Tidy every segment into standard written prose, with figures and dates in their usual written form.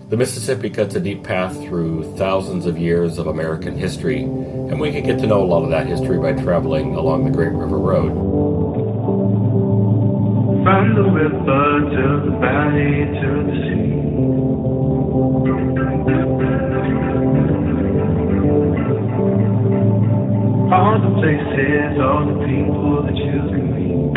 The Mississippi cuts a deep path through thousands of years of American history, and we can get to know a lot of that history by traveling along the Great River Road. From the river to the valley to the sea, all the places, all the people that you can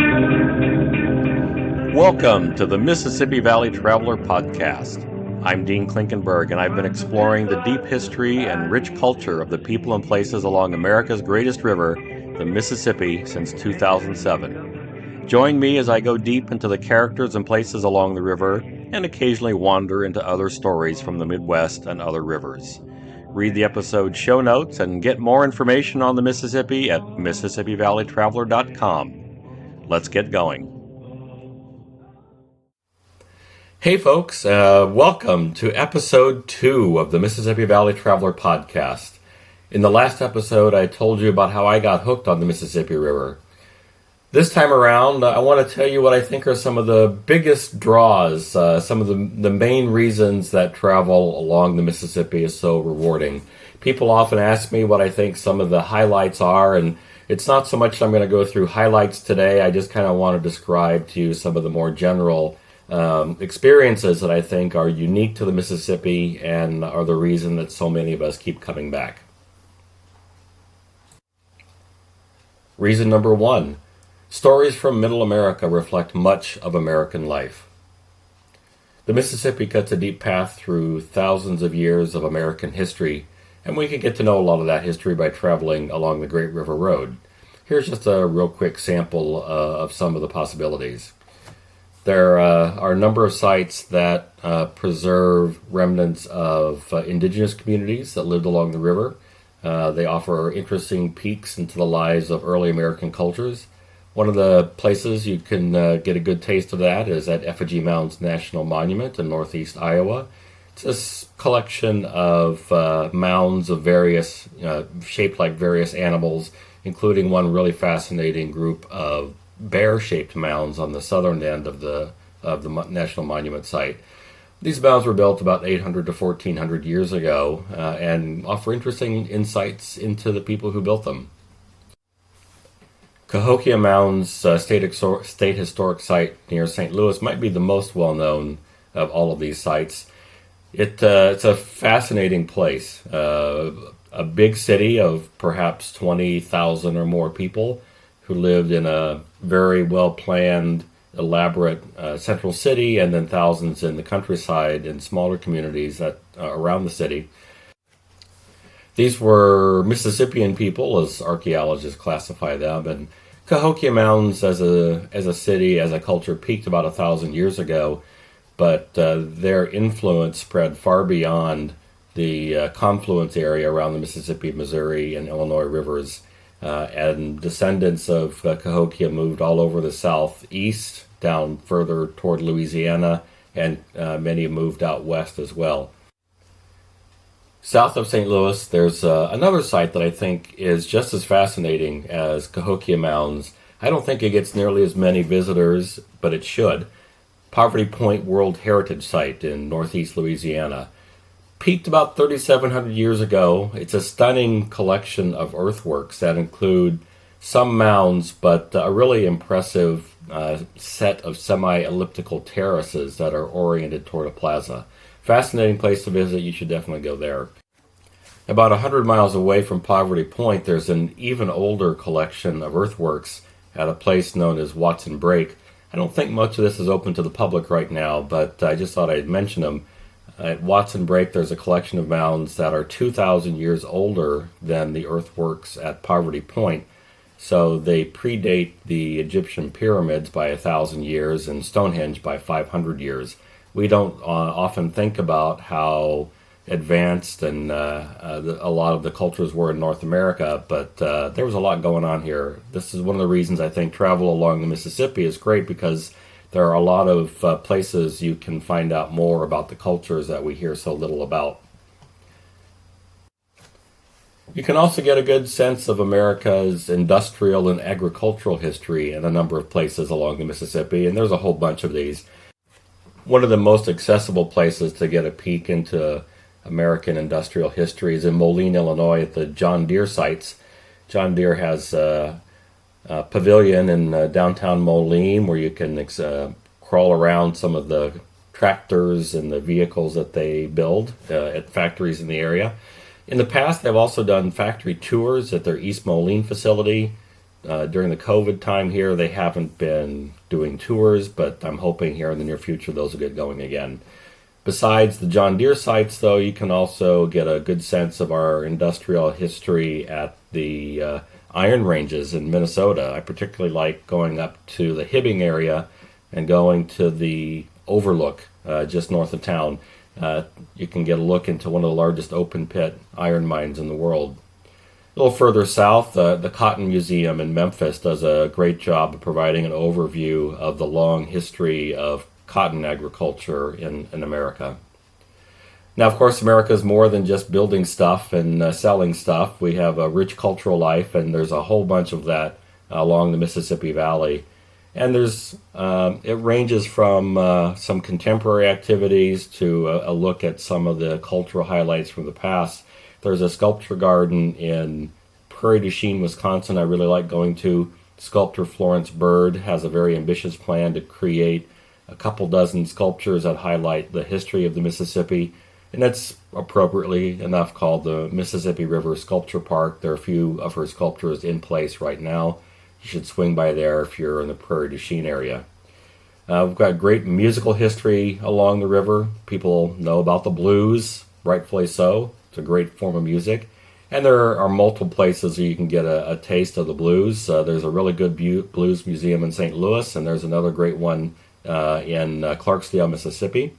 meet. Welcome to the Mississippi Valley Traveler Podcast. I'm Dean Klinkenberg, and I've been exploring the deep history and rich culture of the people and places along America's greatest river, the Mississippi, since 2007. Join me as I go deep into the characters and places along the river and occasionally wander into other stories from the Midwest and other rivers. Read the episode show notes and get more information on the Mississippi at MississippiValleyTraveler.com. Let's get going. Hey folks, welcome to episode 2 of the Mississippi Valley Traveler Podcast. In the last episode, I told you about how I got hooked on the Mississippi River. This time around, I want to tell you what I think are some of the biggest draws, some of the main reasons that travel along the Mississippi is so rewarding. People often ask me what I think some of the highlights are, and it's not so much I'm going to go through highlights today. I just kind of want to describe to you some of the more general experiences that I think are unique to the Mississippi and are the reason that so many of us keep coming back. Reason number 1. Stories from Middle America reflect much of American life. The Mississippi cuts a deep path through thousands of years of American history, and we can get to know a lot of that history by traveling along the Great River Road. Here's just a real quick sample of some of the possibilities. There are a number of sites that preserve remnants of indigenous communities that lived along the river. They offer interesting peeks into the lives of early American cultures. One of the places you can get a good taste of that is at Effigy Mounds National Monument in northeast Iowa. It's a collection of mounds of various, shaped like various animals, including one really fascinating group of bear-shaped mounds on the southern end of the National Monument site. These mounds were built about 800 to 1400 years ago and offer interesting insights into the people who built them. Cahokia Mounds State Historic Site near St. Louis might be the most well-known of all of these sites. It's a fascinating place, a big city of perhaps 20,000 or more people who lived in a very well-planned, elaborate central city, and then thousands in the countryside and smaller communities that around the city. These were Mississippian people, as archaeologists classify them, and Cahokia Mounds as a city, as a culture, peaked about 1,000 years ago, but their influence spread far beyond the confluence area around the Mississippi, Missouri, and Illinois rivers. And descendants of Cahokia moved all over the southeast, down further toward Louisiana, and many moved out west as well. South of St. Louis, there's another site that I think is just as fascinating as Cahokia Mounds. I don't think it gets nearly as many visitors, but it should. Poverty Point World Heritage Site in northeast Louisiana. Peaked about 3,700 years ago. It's a stunning collection of earthworks that include some mounds, but a really impressive set of semi-elliptical terraces that are oriented toward a plaza. Fascinating place to visit. You should definitely go there. About 100 miles away from Poverty Point, there's an even older collection of earthworks at a place known as Watson Brake. I don't think much of this is open to the public right now, but I just thought I'd mention them. At Watson Brake, there's a collection of mounds that are 2,000 years older than the earthworks at Poverty Point. So they predate the Egyptian pyramids by 1,000 years and Stonehenge by 500 years. We don't often think about how advanced and a lot of the cultures were in North America, but there was a lot going on here. This is one of the reasons I think travel along the Mississippi is great, because there are a lot of places you can find out more about the cultures that we hear so little about. You can also get a good sense of America's industrial and agricultural history in a number of places along the Mississippi, and there's a whole bunch of these. One of the most accessible places to get a peek into American industrial history is in Moline, Illinois, at the John Deere sites. John Deere has a pavilion in downtown Moline where you can crawl around some of the tractors and the vehicles that they build at factories in the area. In the past, they've also done factory tours at their East Moline facility. During the COVID time here, they haven't been doing tours, but I'm hoping here in the near future those will get going again. Besides the John Deere sites, though, you can also get a good sense of our industrial history at the iron ranges in Minnesota. I particularly like going up to the Hibbing area and going to the overlook just north of town. You can get a look into one of the largest open pit iron mines in the world. A little further south, the Cotton Museum in Memphis does a great job of providing an overview of the long history of cotton agriculture in America. Now, of course, America is more than just building stuff and selling stuff. We have a rich cultural life, and there's a whole bunch of that along the Mississippi Valley. And it ranges from some contemporary activities to a look at some of the cultural highlights from the past. There's a sculpture garden in Prairie du Chien, Wisconsin, I really like going to. Sculptor Florence Bird has a very ambitious plan to create a couple dozen sculptures that highlight the history of the Mississippi. And that's appropriately enough called the Mississippi River Sculpture Park. There are a few of her sculptures in place right now. You should swing by there if you're in the Prairie du Chien area. We've got great musical history along the river. People know about the blues, rightfully so. It's a great form of music. And there are multiple places where you can get a taste of the blues. There's a really good blues museum in St. Louis, and there's another great one in Clarksdale, Mississippi.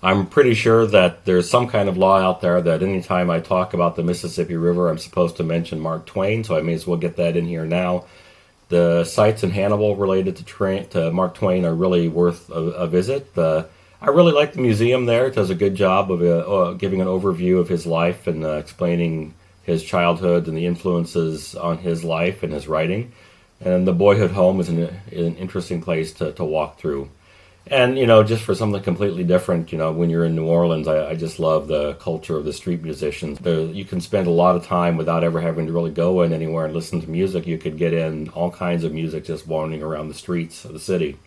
I'm pretty sure that there's some kind of law out there that anytime I talk about the Mississippi River, I'm supposed to mention Mark Twain, so I may as well get that in here now. The sites in Hannibal related to Mark Twain are really worth a visit. I really like the museum there. It does a good job of giving an overview of his life and explaining his childhood and the influences on his life and his writing. And the boyhood home is an interesting place to walk through. And, just for something completely different, when you're in New Orleans, I just love the culture of the street musicians. You can spend a lot of time without ever having to really go in anywhere and listen to music. You could get in all kinds of music just wandering around the streets of the city.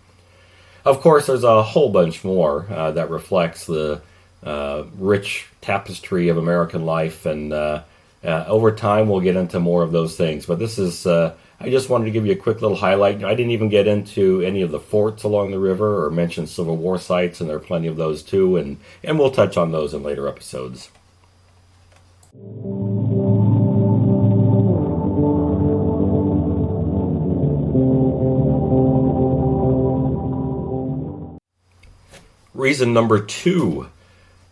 Of course, there's a whole bunch more that reflects the rich tapestry of American life. And over time, we'll get into more of those things. But this is... I just wanted to give you a quick little highlight. I didn't even get into any of the forts along the river or mention Civil War sites, and there are plenty of those too, and we'll touch on those in later episodes. Reason number 2,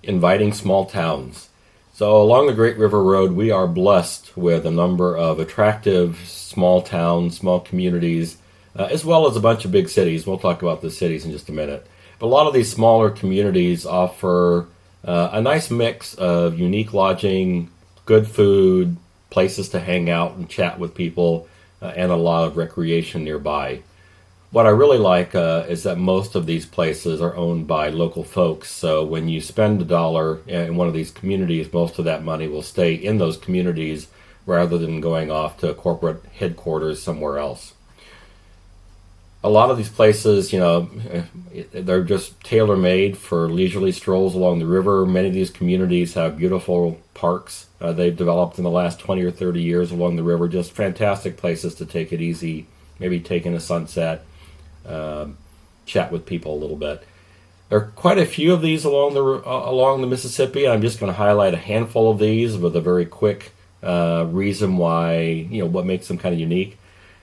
inviting small towns. So along the Great River Road, we are blessed with a number of attractive small towns, small communities, as well as a bunch of big cities. We'll talk about the cities in just a minute. But a lot of these smaller communities offer a nice mix of unique lodging, good food, places to hang out and chat with people, and a lot of recreation nearby. What I really like is that most of these places are owned by local folks. So when you spend $1 in one of these communities, most of that money will stay in those communities rather than going off to corporate headquarters somewhere else. A lot of these places, they're just tailor-made for leisurely strolls along the river. Many of these communities have beautiful parks they've developed in the last 20 or 30 years along the river. Just fantastic places to take it easy, maybe take in a sunset. Chat with people a little bit. There are quite a few of these along the Mississippi. I'm just going to highlight a handful of these with a very quick reason why, what makes them kind of unique.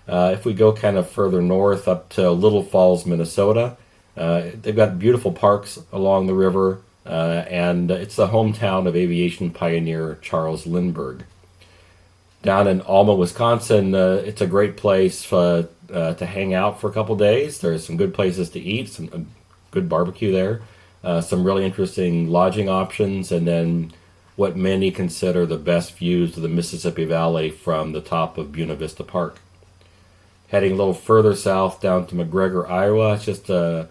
If we go kind of further north up to Little Falls, Minnesota, they've got beautiful parks along the river, and it's the hometown of aviation pioneer Charles Lindbergh. Down in Alma, Wisconsin, it's a great place to hang out for a couple days. There's some good places to eat, some good barbecue there, some really interesting lodging options, and then what many consider the best views of the Mississippi Valley from the top of Buena Vista Park. Heading a little further south down to McGregor, Iowa, it's just a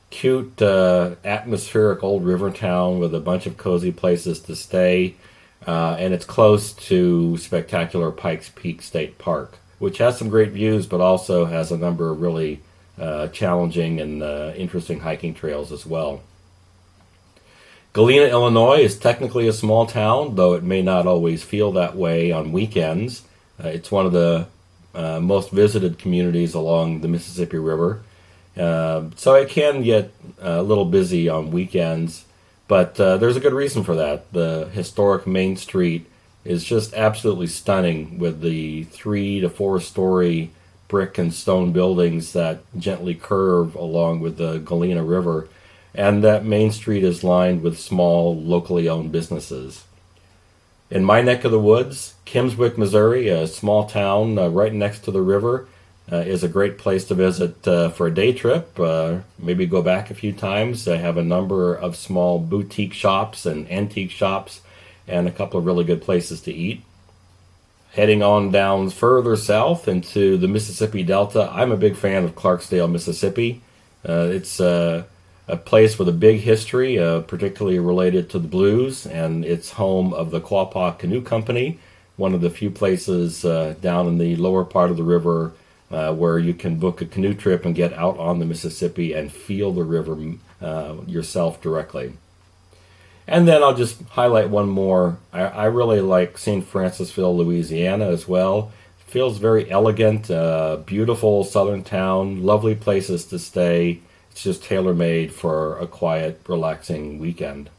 cute, atmospheric old river town with a bunch of cozy places to stay. And it's close to spectacular Pikes Peak State Park, which has some great views, but also has a number of really challenging and interesting hiking trails as well. Galena, Illinois is technically a small town, though it may not always feel that way on weekends. It's one of the most visited communities along the Mississippi River. So it can get a little busy on weekends, but there's a good reason for that. The historic Main Street is just absolutely stunning with the 3 to 4 story brick and stone buildings that gently curve along with the Galena River. And that Main Street is lined with small, locally owned businesses. In my neck of the woods, Kimmswick, Missouri, a small town right next to the river, is a great place to visit for a day trip. Maybe go back a few times. They have a number of small boutique shops and antique shops and a couple of really good places to eat. Heading on down further south into the Mississippi Delta, I'm a big fan of Clarksdale, Mississippi. It's a place with a big history, particularly related to the blues, and it's home of the Quapaw Canoe Company, one of the few places down in the lower part of the river where you can book a canoe trip and get out on the Mississippi and feel the river yourself directly. And then I'll just highlight one more. I really like St. Francisville, Louisiana as well. It feels very elegant, beautiful southern town, lovely places to stay. It's just tailor-made for a quiet, relaxing weekend.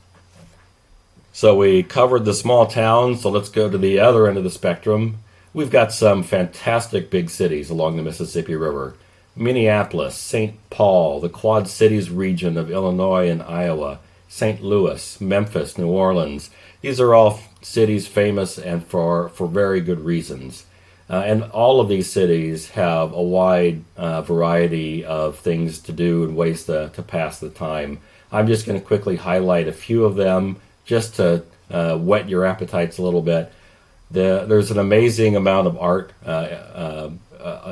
So we covered the small towns, so let's go to the other end of the spectrum. We've got some fantastic big cities along the Mississippi River. Minneapolis, St. Paul, the Quad Cities region of Illinois and Iowa, St. Louis, Memphis, New Orleans. These are all cities famous and for very good reasons. And all of these cities have a wide variety of things to do and ways to pass the time. I'm just going to quickly highlight a few of them just to whet your appetites a little bit. There's an amazing amount of art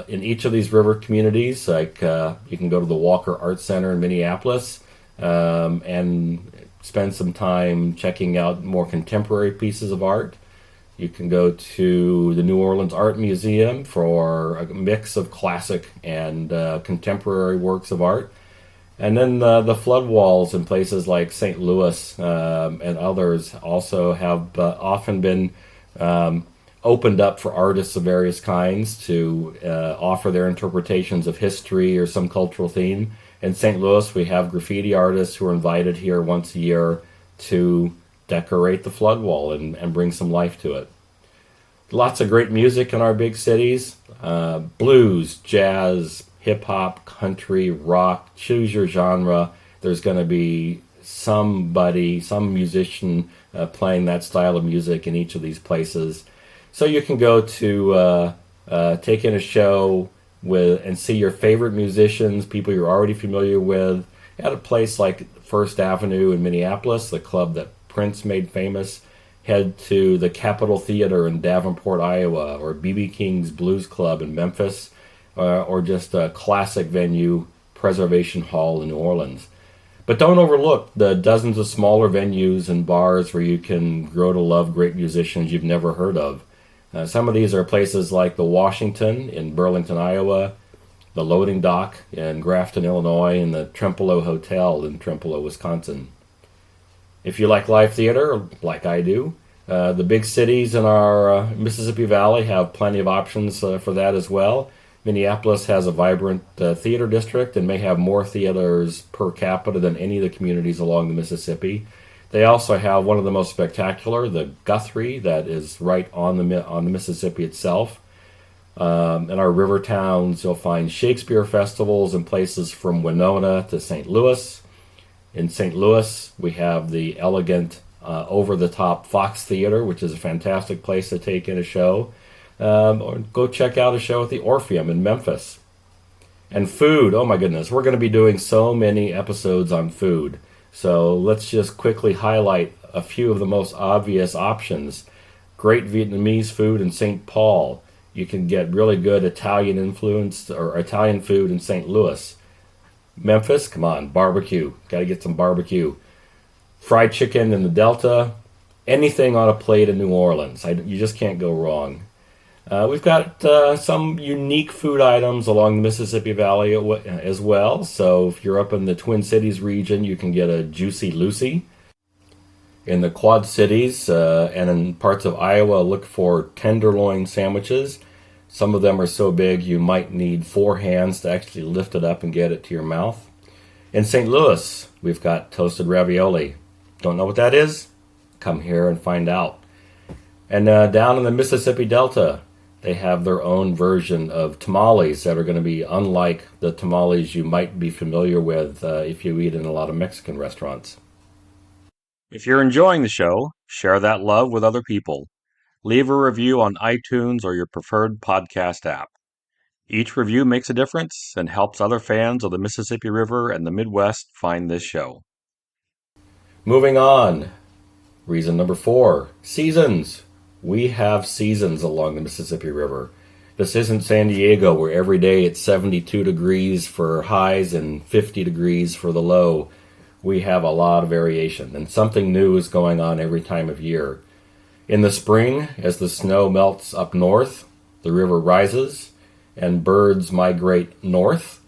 in each of these river communities. Like you can go to the Walker Art Center in Minneapolis and spend some time checking out more contemporary pieces of art. You can go to the New Orleans Art Museum for a mix of classic and contemporary works of art. And then the flood walls in places like St. Louis and others also have often been opened up for artists of various kinds to offer their interpretations of history or some cultural theme. In St. Louis, we have graffiti artists who are invited here once a year to decorate the flood wall and bring some life to it. Lots of great music in our big cities. Blues, jazz, hip-hop, country, rock, choose your genre. There's going to be some musician playing that style of music in each of these places. So you can go to take in a show and see your favorite musicians, people you're already familiar with, at a place like First Avenue in Minneapolis, the club that Prince made famous. Head to the Capitol Theater in Davenport, Iowa, or B.B. King's Blues Club in Memphis, or just a classic venue, Preservation Hall in New Orleans. But don't overlook the dozens of smaller venues and bars where you can grow to love great musicians you've never heard of. Some of these are places like the Washington in Burlington, Iowa, the Loading Dock in Grafton, Illinois, and the Trempealeau Hotel in Trempealeau, Wisconsin. If you like live theater, like I do, the big cities in our Mississippi Valley have plenty of options for that as well. Minneapolis has a vibrant theater district and may have more theaters per capita than any of the communities along the Mississippi. They also have one of the most spectacular, the Guthrie, that is right on the Mississippi itself. In our river towns, you'll find Shakespeare festivals in places from Winona to St. Louis. In St. Louis, we have the elegant, over-the-top Fox Theater, which is a fantastic place to take in a show. Or go check out a show at the Orpheum in Memphis. And food, oh my goodness, we're going to be doing so many episodes on food. So let's just quickly highlight a few of the most obvious options. Great Vietnamese food in St. Paul. You can get really good Italian influenced or Italian food in St. Louis. Memphis, come on, barbecue. Got to get some barbecue. Fried chicken in the Delta. Anything on a plate in New Orleans. You just can't go wrong. We've got some unique food items along the Mississippi Valley as well. So if you're up in the Twin Cities region, you can get a Juicy Lucy. In the Quad Cities and in parts of Iowa, look for tenderloin sandwiches. Some of them are so big you might need 4 hands to actually lift it up and get it to your mouth. In St. Louis, we've got toasted ravioli. Don't know what that is? Come here and find out. And down in the Mississippi Delta, they have their own version of tamales that are going to be unlike the tamales you might be familiar with if you eat in a lot of Mexican restaurants. If you're enjoying the show, share that love with other people. Leave a review on iTunes or your preferred podcast app. Each review makes a difference and helps other fans of the Mississippi River and the Midwest find this show. Moving on. Reason number 4, seasons. We have seasons along the Mississippi River. This isn't San Diego where every day it's 72 degrees for highs and 50 degrees for the low. We have a lot of variation, and something new is going on every time of year. In the spring, as the snow melts up north, the river rises, and birds migrate north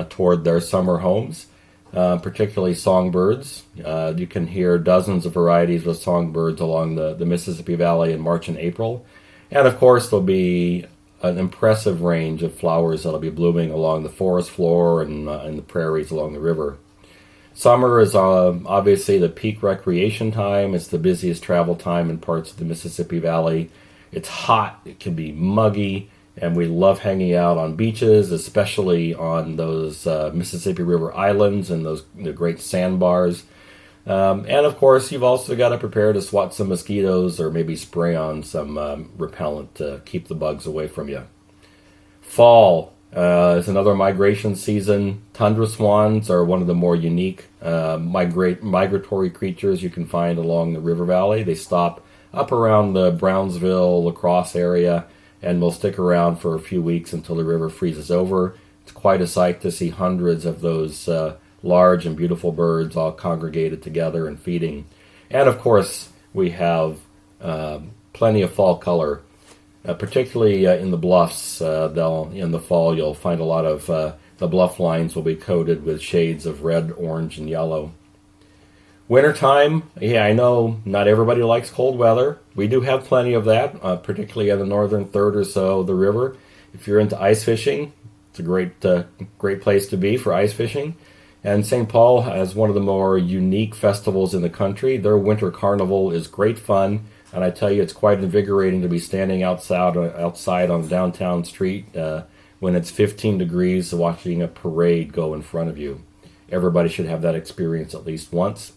toward their summer homes, particularly songbirds. You can hear dozens of varieties of songbirds along the Mississippi Valley in March and April. And of course, there'll be an impressive range of flowers that'll be blooming along the forest floor and the prairies along the river. Summer is obviously the peak recreation time. It's the busiest travel time in parts of the Mississippi Valley. It's hot, it can be muggy, and we love hanging out on beaches, especially on those Mississippi River islands and the great sandbars. And of course, you've also got to prepare to swat some mosquitoes or maybe spray on some repellent to keep the bugs away from you. Fall is another migration season. Tundra swans are one of the more unique migratory creatures you can find along the river valley. They stop up around the Brownsville, La Crosse area, and will stick around for a few weeks until the river freezes over. It's quite a sight to see hundreds of those large and beautiful birds all congregated together and feeding. And of course, we have plenty of fall color. Particularly in the bluffs, in the fall you'll find a lot of the bluff lines will be coated with shades of red, orange, and yellow. Wintertime, yeah, I know not everybody likes cold weather. We do have plenty of that, particularly in the northern third or so of the river. If you're into ice fishing, it's a great place to be for ice fishing. And St. Paul has one of the more unique festivals in the country. Their winter carnival is great fun. And I tell you, it's quite invigorating to be standing outside on a downtown street when it's 15 degrees watching a parade go in front of you. Everybody should have that experience at least once.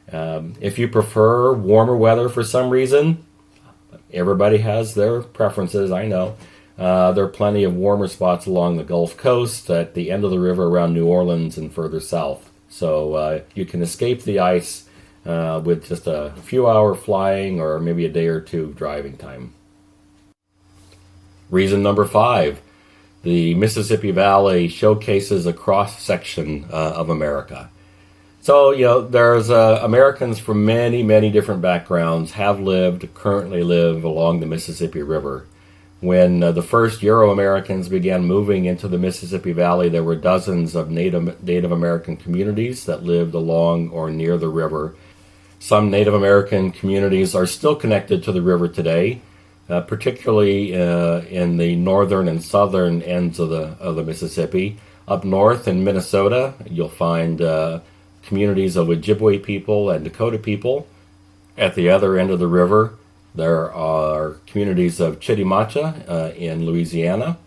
If you prefer warmer weather for some reason, everybody has their preferences, I know. There are plenty of warmer spots along the Gulf Coast, at the end of the river around New Orleans and further south. So you can escape the ice with just a few hour flying or maybe a day or two driving time. Reason number 5, the Mississippi Valley showcases a cross-section of America. So, there's Americans from many, many different backgrounds have lived, currently live along the Mississippi River. When the first Euro-Americans began moving into the Mississippi Valley, there were dozens of Native American communities that lived along or near the river. Some Native American communities are still connected to the river today, particularly in the northern and southern ends of the Mississippi. Up north in Minnesota, you'll find communities of Ojibwe people and Dakota people. At the other end of the river, there are communities of Chitimacha in Louisiana,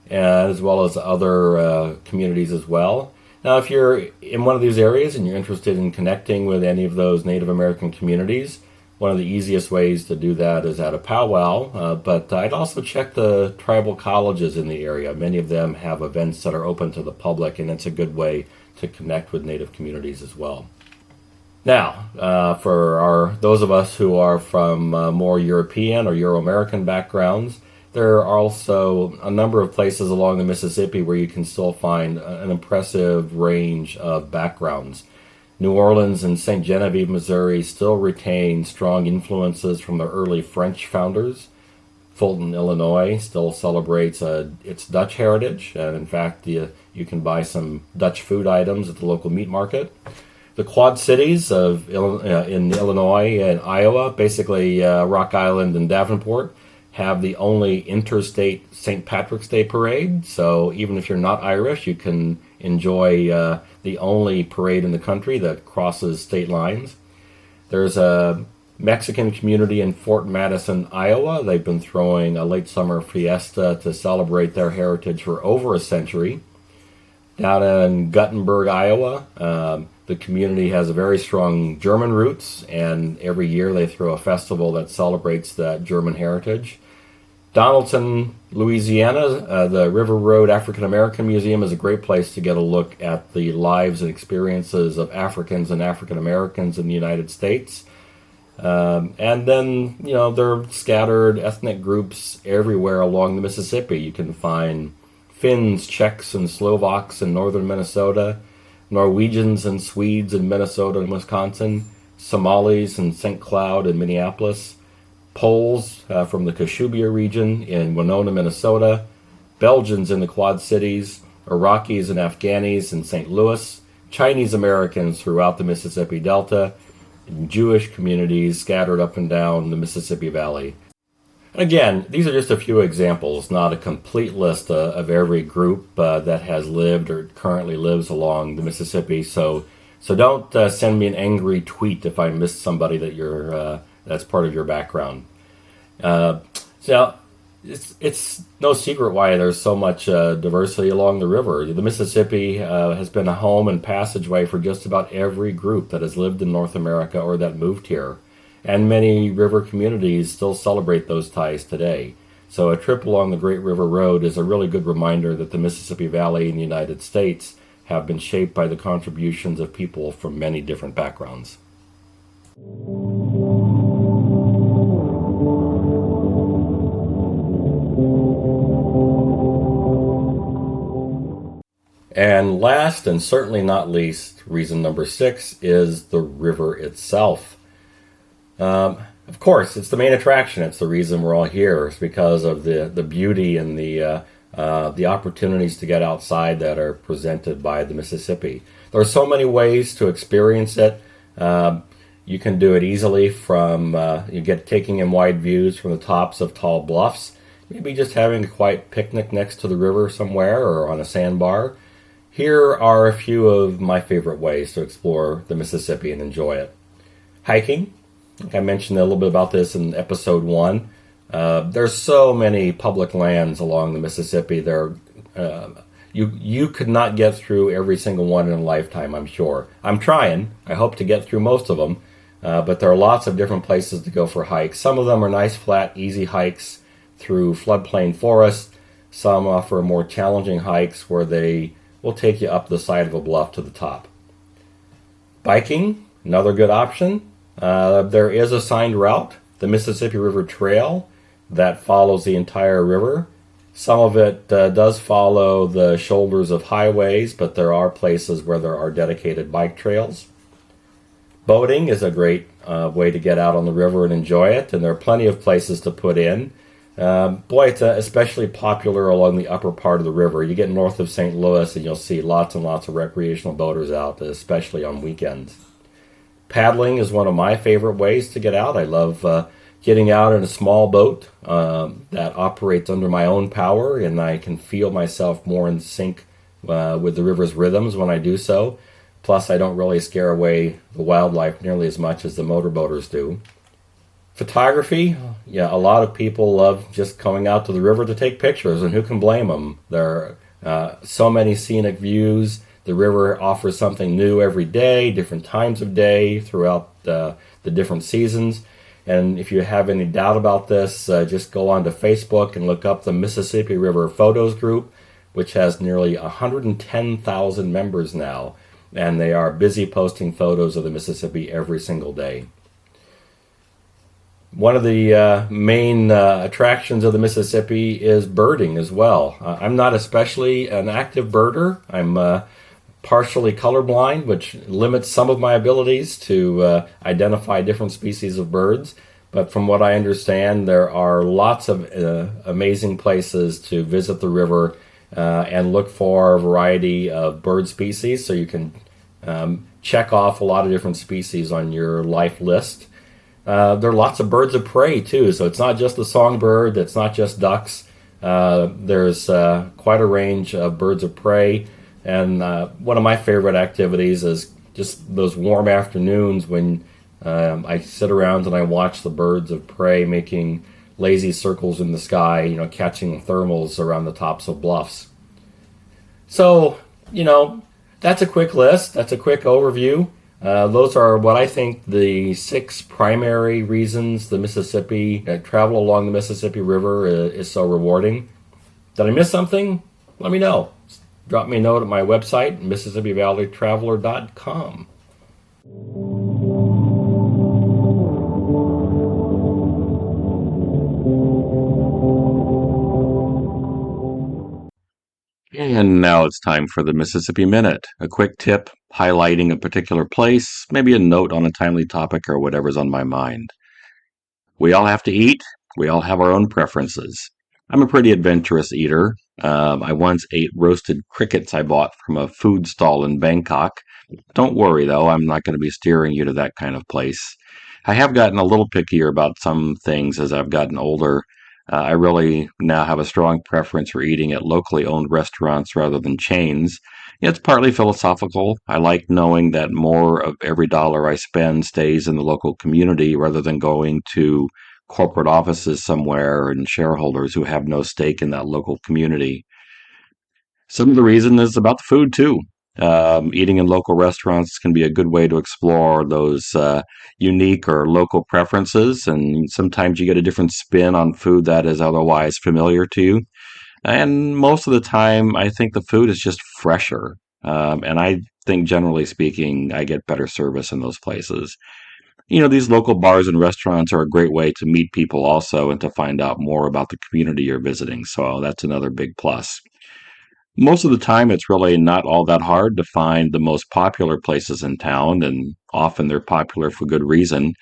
as well as other communities as well. Now, if you're in one of these areas and you're interested in connecting with any of those Native American communities, one of the easiest ways to do that is at a powwow, but I'd also check the tribal colleges in the area. Many of them have events that are open to the public, and it's a good way to connect with Native communities as well. Now, for those of us who are from more European or Euro-American backgrounds, there are also a number of places along the Mississippi where you can still find an impressive range of backgrounds. New Orleans and St. Genevieve, Missouri still retain strong influences from the early French founders. Fulton, Illinois still celebrates its Dutch heritage, and in fact, you can buy some Dutch food items at the local meat market. The Quad Cities in Illinois and Iowa, basically Rock Island and Davenport, have the only interstate St. Patrick's Day parade. So even if you're not Irish, you can enjoy the only parade in the country that crosses state lines. There's a Mexican community in Fort Madison, Iowa. They've been throwing a late summer fiesta to celebrate their heritage for over a century. Down in Guttenberg, Iowa, the community has a very strong German roots, and every year they throw a festival that celebrates that German heritage. Donaldson, Louisiana, the River Road African American Museum is a great place to get a look at the lives and experiences of Africans and African Americans in the United States. And then, there are scattered ethnic groups everywhere along the Mississippi. You can find Finns, Czechs, and Slovaks in northern Minnesota, Norwegians and Swedes in Minnesota and Wisconsin, Somalis in St. Cloud and Minneapolis, Poles from the Kashubia region in Winona, Minnesota, Belgians in the Quad Cities, Iraqis and Afghanis in St. Louis, Chinese Americans throughout the Mississippi Delta, and Jewish communities scattered up and down the Mississippi Valley. Again, these are just a few examples, not a complete list of every group that has lived or currently lives along the Mississippi. So don't send me an angry tweet if I missed somebody that's part of your background. So it's no secret why there's so much diversity along the river. The Mississippi has been a home and passageway for just about every group that has lived in North America or that moved here. And many river communities still celebrate those ties today. So a trip along the Great River Road is a really good reminder that the Mississippi Valley in the United States have been shaped by the contributions of people from many different backgrounds. And last and certainly not least, reason number 6 is the river itself. Of course, it's the main attraction. It's the reason we're all here. It's because of the beauty and the opportunities to get outside that are presented by the Mississippi. There are so many ways to experience it. You can do it easily from taking in wide views from the tops of tall bluffs. Maybe just having a quiet picnic next to the river somewhere or on a sandbar. Here are a few of my favorite ways to explore the Mississippi and enjoy it. Hiking. I mentioned a little bit about this in episode 1. There's so many public lands along the Mississippi. You could not get through every single one in a lifetime, I'm sure. I'm trying. I hope to get through most of them. But there are lots of different places to go for hikes. Some of them are nice, flat, easy hikes through floodplain forests. Some offer more challenging hikes where they will take you up the side of a bluff to the top. Biking, another good option. There is a signed route, the Mississippi River Trail, that follows the entire river. Some of it does follow the shoulders of highways, but there are places where there are dedicated bike trails. Boating is a great way to get out on the river and enjoy it, and there are plenty of places to put in. It's especially popular along the upper part of the river. You get north of St. Louis and you'll see lots and lots of recreational boaters out, especially on weekends. Paddling is one of my favorite ways to get out. I love getting out in a small boat that operates under my own power, and I can feel myself more in sync with the river's rhythms when I do so. Plus, I don't really scare away the wildlife nearly as much as the motorboaters do. Photography, a lot of people love just going out to the river to take pictures, and who can blame them? There are so many scenic views. The river offers something new every day, different times of day throughout the different seasons. And if you have any doubt about this, just go on to Facebook and look up the Mississippi River Photos Group, which has nearly 110,000 members now. And they are busy posting photos of the Mississippi every single day. One of the main attractions of the Mississippi is birding as well. I'm not especially an active birder. I'm partially colorblind, which limits some of my abilities to identify different species of birds. But from what I understand, there are lots of amazing places to visit the river and look for a variety of bird species, so you can check off a lot of different species on your life list. There are lots of birds of prey too, so it's not just the songbird, it's not just ducks. There's quite a range of birds of prey, and one of my favorite activities is just those warm afternoons when I sit around and I watch the birds of prey making lazy circles in the sky, catching thermals around the tops of bluffs. So, that's a quick list. That's a quick overview. Those are what I think the 6 primary reasons the Mississippi, travel along the Mississippi River is so rewarding. Did I miss something? Let me know. Drop me a note at my website, MississippiValleyTraveler.com. And now it's time for the Mississippi Minute, a quick tip highlighting a particular place, maybe a note on a timely topic or whatever's on my mind. We all have to eat. We all have our own preferences. I'm a pretty adventurous eater. I once ate roasted crickets I bought from a food stall in Bangkok. Don't worry, though, I'm not going to be steering you to that kind of place. I have gotten a little pickier about some things as I've gotten older. I really now have a strong preference for eating at locally owned restaurants rather than chains. It's partly philosophical. I like knowing that more of every dollar I spend stays in the local community rather than going to corporate offices somewhere and shareholders who have no stake in that local community. Some of the reason is about the food too. Eating in local restaurants can be a good way to explore those unique or local preferences, and sometimes you get a different spin on food that is otherwise familiar to you. And most of the time, I think the food is just fresher. And I think, generally speaking, I get better service in those places. These local bars and restaurants are a great way to meet people also and to find out more about the community you're visiting. So that's another big plus. Most of the time, it's really not all that hard to find the most popular places in town, and often they're popular for good reason.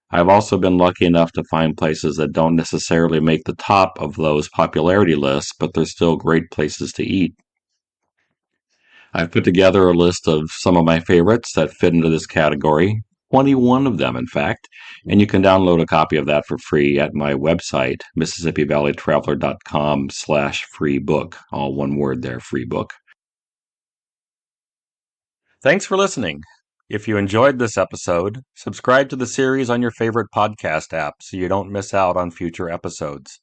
I've also been lucky enough to find places that don't necessarily make the top of those popularity lists, but they're still great places to eat. I've put together a list of some of my favorites that fit into this category, 21 of them, in fact, and you can download a copy of that for free at my website, MississippiValleyTraveler.com/free book. All one word there, free book. Thanks for listening. If you enjoyed this episode, subscribe to the series on your favorite podcast app so you don't miss out on future episodes.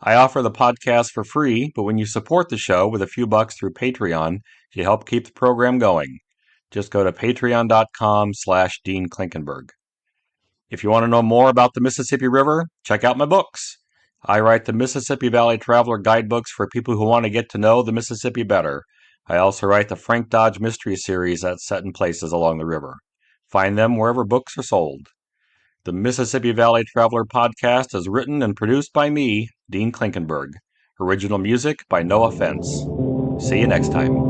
I offer the podcast for free, but when you support the show with a few bucks through Patreon, you help keep the program going. Just go to patreon.com/Dean Klinkenberg. If you want to know more about the Mississippi River, check out my books. I write the Mississippi Valley Traveler guidebooks for people who want to get to know the Mississippi better. I also write the Frank Dodge Mystery Series that's set in places along the river. Find them wherever books are sold. The Mississippi Valley Traveler podcast is written and produced by me, Dean Klinkenberg. Original music by No Offense. See you next time.